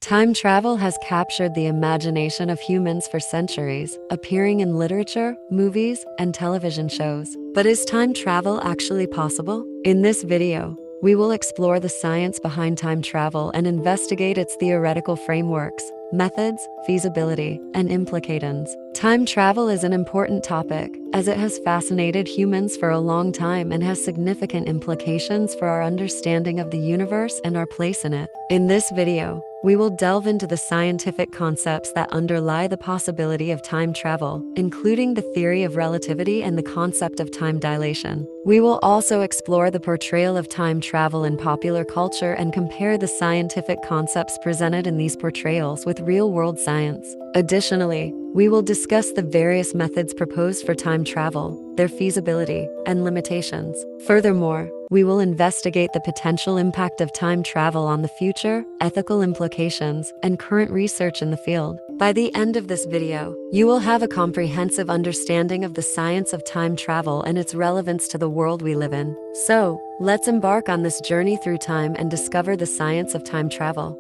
Time travel has captured the imagination of humans for centuries, appearing in literature, movies, and television shows. But is time travel actually possible? In this video, we will explore the science behind time travel and investigate its theoretical frameworks, methods, feasibility, and implications. Time travel is an important topic, as it has fascinated humans for a long time and has significant implications for our understanding of the universe and our place in it. In this video, we will delve into the scientific concepts that underlie the possibility of time travel, including the theory of relativity and the concept of time dilation. We will also explore the portrayal of time travel in popular culture and compare the scientific concepts presented in these portrayals with real-world science. Additionally, we will discuss the various methods proposed for time travel, their feasibility, and limitations. Furthermore, we will investigate the potential impact of time travel on the future, ethical implications, and current research in the field. By the end of this video, you will have a comprehensive understanding of the science of time travel and its relevance to the world we live in. So, let's embark on this journey through time and discover the science of time travel.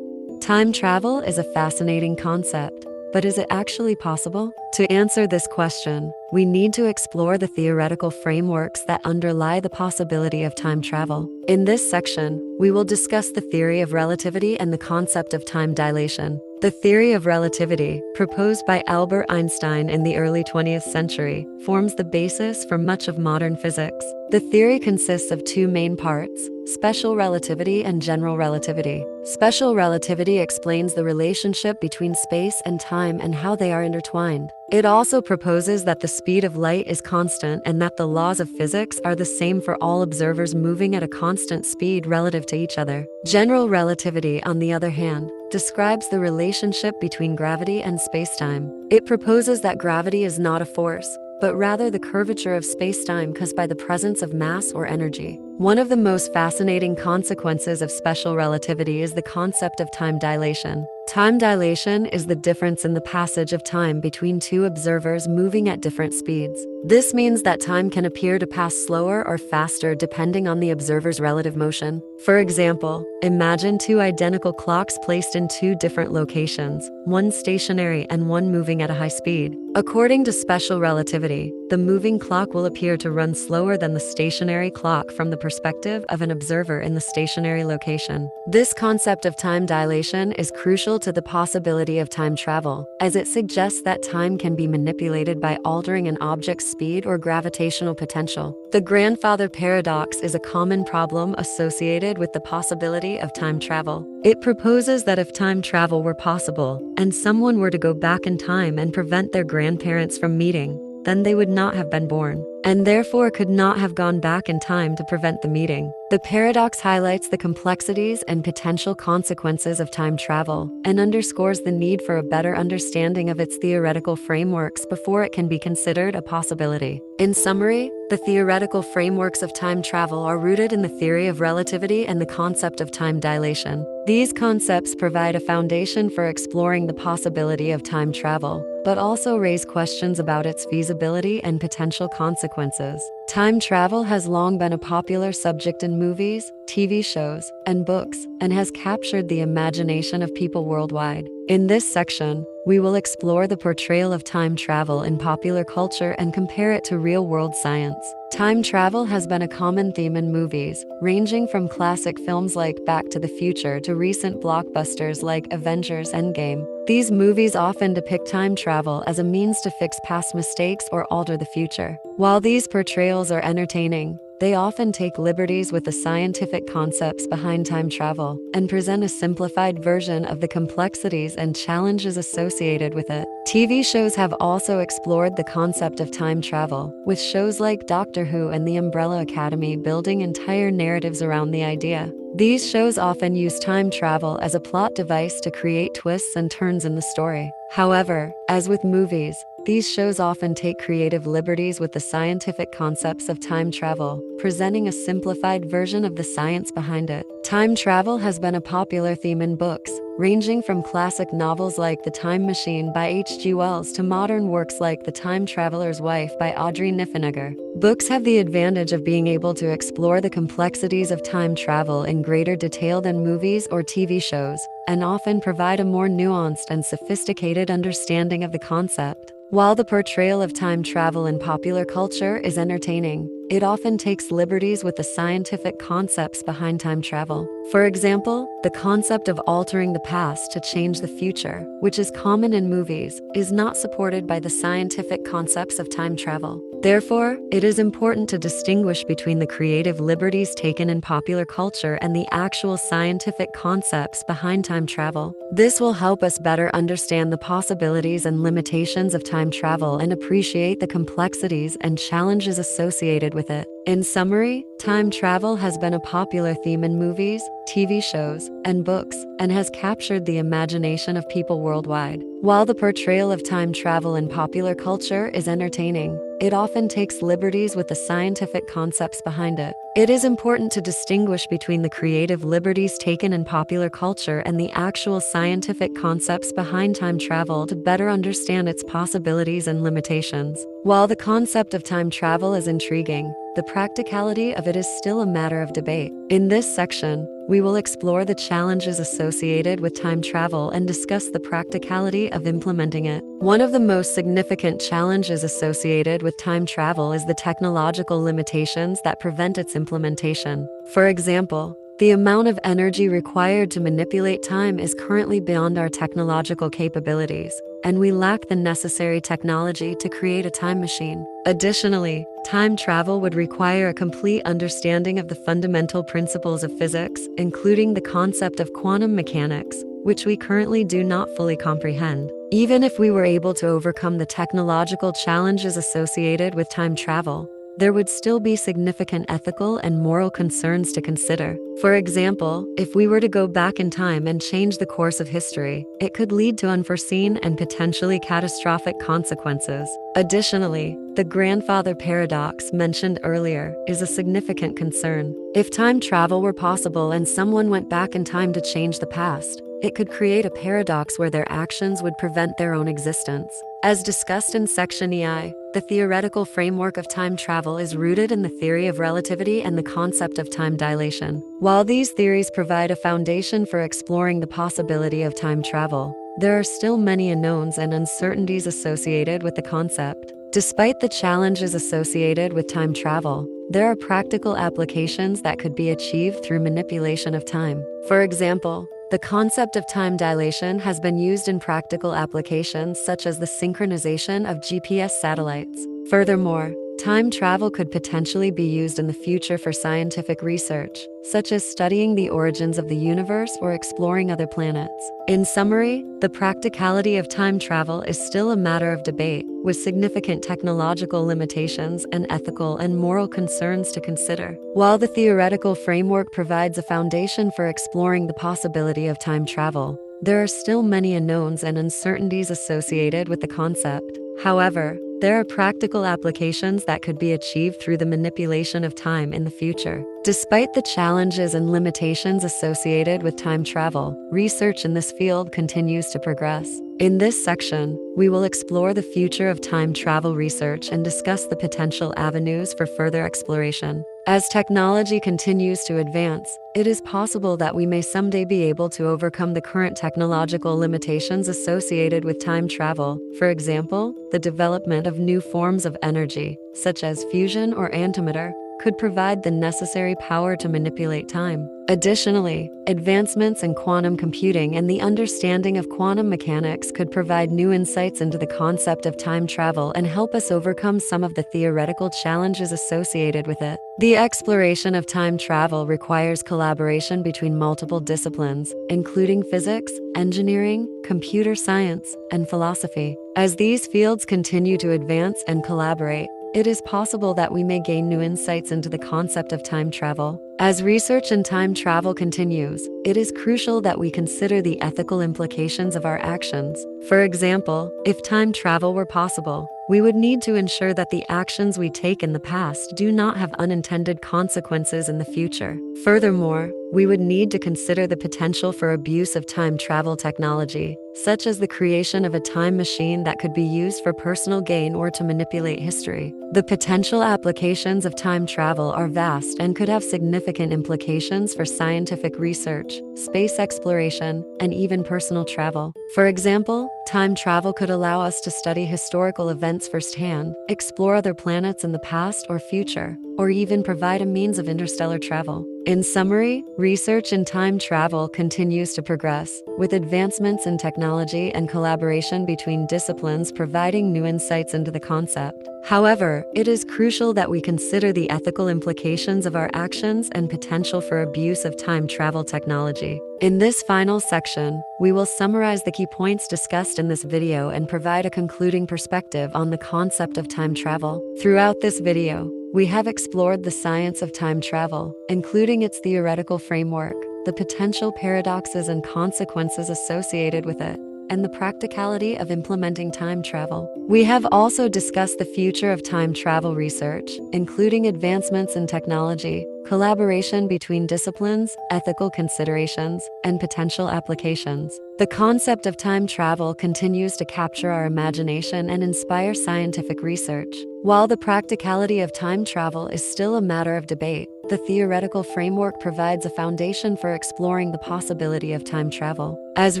Time travel is a fascinating concept, but is it actually possible? To answer this question, we need to explore the theoretical frameworks that underlie the possibility of time travel. In this section, we will discuss the theory of relativity and the concept of time dilation. The theory of relativity, proposed by Albert Einstein in the early 20th century, forms the basis for much of modern physics. The theory consists of two main parts: special relativity and general relativity. Special relativity explains the relationship between space and time and how they are intertwined. It also proposes that the speed of light is constant and that the laws of physics are the same for all observers moving at a constant speed relative to each other. General relativity, on the other hand, describes the relationship between gravity and spacetime. It proposes that gravity is not a force, but rather the curvature of spacetime caused by the presence of mass or energy. One of the most fascinating consequences of special relativity is the concept of time dilation. Time dilation is the difference in the passage of time between two observers moving at different speeds. This means that time can appear to pass slower or faster depending on the observer's relative motion. For example, imagine two identical clocks placed in two different locations, one stationary and one moving at a high speed. According to special relativity, the moving clock will appear to run slower than the stationary clock from the perspective of an observer in the stationary location. This concept of time dilation is crucial to the possibility of time travel, as it suggests that time can be manipulated by altering an object's speed or gravitational potential. The grandfather paradox is a common problem associated with the possibility of time travel. It proposes that if time travel were possible, and someone were to go back in time and prevent their grandparents from meeting, then they would not have been born, and therefore could not have gone back in time to prevent the meeting. The paradox highlights the complexities and potential consequences of time travel, and underscores the need for a better understanding of its theoretical frameworks before it can be considered a possibility. In summary, the theoretical frameworks of time travel are rooted in the theory of relativity and the concept of time dilation. These concepts provide a foundation for exploring the possibility of time travel, but also raise questions about its feasibility and potential consequences. Time travel has long been a popular subject in movies, TV shows, and books, and has captured the imagination of people worldwide. In this section, we will explore the portrayal of time travel in popular culture and compare it to real-world science. Time travel has been a common theme in movies, ranging from classic films like Back to the Future to recent blockbusters like Avengers Endgame. These movies often depict time travel as a means to fix past mistakes or alter the future. While these portrayals are entertaining, they often take liberties with the scientific concepts behind time travel and present a simplified version of the complexities and challenges associated with it. TV shows have also explored the concept of time travel, with shows like Doctor Who and The Umbrella Academy building entire narratives around the idea. These shows often use time travel as a plot device to create twists and turns in the story. However, as with movies, these shows often take creative liberties with the scientific concepts of time travel, presenting a simplified version of the science behind it. Time travel has been a popular theme in books, ranging from classic novels like The Time Machine by H.G. Wells to modern works like The Time Traveler's Wife by Audrey Niffenegger. Books have the advantage of being able to explore the complexities of time travel in greater detail than movies or TV shows, and often provide a more nuanced and sophisticated understanding of the concept. While the portrayal of time travel in popular culture is entertaining, it often takes liberties with the scientific concepts behind time travel. For example, the concept of altering the past to change the future, which is common in movies, is not supported by the scientific concepts of time travel. Therefore, it is important to distinguish between the creative liberties taken in popular culture and the actual scientific concepts behind time travel. This will help us better understand the possibilities and limitations of time travel and appreciate the complexities and challenges associated with it. In summary, time travel has been a popular theme in movies, TV shows, and books, and has captured the imagination of people worldwide. While the portrayal of time travel in popular culture is entertaining, it often takes liberties with the scientific concepts behind it. It is important to distinguish between the creative liberties taken in popular culture and the actual scientific concepts behind time travel to better understand its possibilities and limitations. While the concept of time travel is intriguing, the practicality of it is still a matter of debate. In this section, we will explore the challenges associated with time travel and discuss the practicality of implementing it. One of the most significant challenges associated with time travel is the technological limitations that prevent its implementation. For example, the amount of energy required to manipulate time is currently beyond our technological capabilities, and we lack the necessary technology to create a time machine. Additionally, time travel would require a complete understanding of the fundamental principles of physics, including the concept of quantum mechanics, which we currently do not fully comprehend. Even if we were able to overcome the technological challenges associated with time travel, there would still be significant ethical and moral concerns to consider. For example, if we were to go back in time and change the course of history, it could lead to unforeseen and potentially catastrophic consequences. Additionally, the grandfather paradox mentioned earlier is a significant concern. If time travel were possible and someone went back in time to change the past, it could create a paradox where their actions would prevent their own existence. As discussed in Section EI, the theoretical framework of time travel is rooted in the theory of relativity and the concept of time dilation. While these theories provide a foundation for exploring the possibility of time travel, there are still many unknowns and uncertainties associated with the concept. Despite the challenges associated with time travel, there are practical applications that could be achieved through manipulation of time. For example, the concept of time dilation has been used in practical applications such as the synchronization of GPS satellites. Furthermore, time travel could potentially be used in the future for scientific research, such as studying the origins of the universe or exploring other planets. In summary, the practicality of time travel is still a matter of debate, with significant technological limitations and ethical and moral concerns to consider. While the theoretical framework provides a foundation for exploring the possibility of time travel, there are still many unknowns and uncertainties associated with the concept. However, there are practical applications that could be achieved through the manipulation of time in the future. Despite the challenges and limitations associated with time travel, research in this field continues to progress. In this section, we will explore the future of time travel research and discuss the potential avenues for further exploration. As technology continues to advance, it is possible that we may someday be able to overcome the current technological limitations associated with time travel. For example, the development of new forms of energy, such as fusion or antimatter, could provide the necessary power to manipulate time. Additionally, advancements in quantum computing and the understanding of quantum mechanics could provide new insights into the concept of time travel and help us overcome some of the theoretical challenges associated with it. The exploration of time travel requires collaboration between multiple disciplines, including physics, engineering, computer science, and philosophy. As these fields continue to advance and collaborate, it is possible that we may gain new insights into the concept of time travel. As research in time travel continues, it is crucial that we consider the ethical implications of our actions. For example, if time travel were possible, we would need to ensure that the actions we take in the past do not have unintended consequences in the future. Furthermore, we would need to consider the potential for abuse of time travel technology, such as the creation of a time machine that could be used for personal gain or to manipulate history. The potential applications of time travel are vast and could have significant implications for scientific research, space exploration, and even personal travel. For example, time travel could allow us to study historical events firsthand, explore other planets in the past or future, or even provide a means of interstellar travel. In summary, research in time travel continues to progress, with advancements in technology and collaboration between disciplines providing new insights into the concept. However, it is crucial that we consider the ethical implications of our actions and potential for abuse of time travel technology. In this final section, we will summarize the key points discussed in this video and provide a concluding perspective on the concept of time travel. Throughout this video, we have explored the science of time travel, including its theoretical framework, the potential paradoxes and consequences associated with it, and the practicality of implementing time travel. We have also discussed the future of time travel research, including advancements in technology, collaboration between disciplines, ethical considerations, and potential applications. The concept of time travel continues to capture our imagination and inspire scientific research. While the practicality of time travel is still a matter of debate, the theoretical framework provides a foundation for exploring the possibility of time travel. As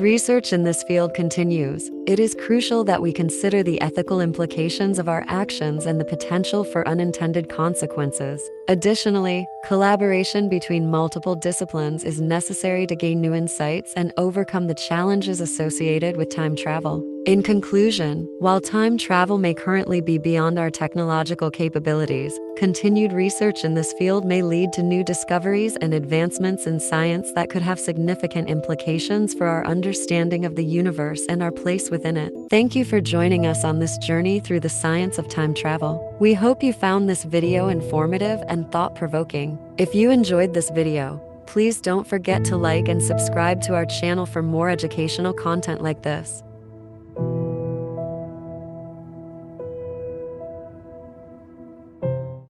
research in this field continues, it is crucial that we consider the ethical implications of our actions and the potential for unintended consequences. Additionally, collaboration between multiple disciplines is necessary to gain new insights and overcome the challenges associated with time travel. In conclusion, while time travel may currently be beyond our technological capabilities, continued research in this field may lead to new discoveries and advancements in science that could have significant implications for our understanding of the universe and our place within it. Thank you for joining us on this journey through the science of time travel. We hope you found this video informative and thought-provoking. If you enjoyed this video, please don't forget to like and subscribe to our channel for more educational content like this.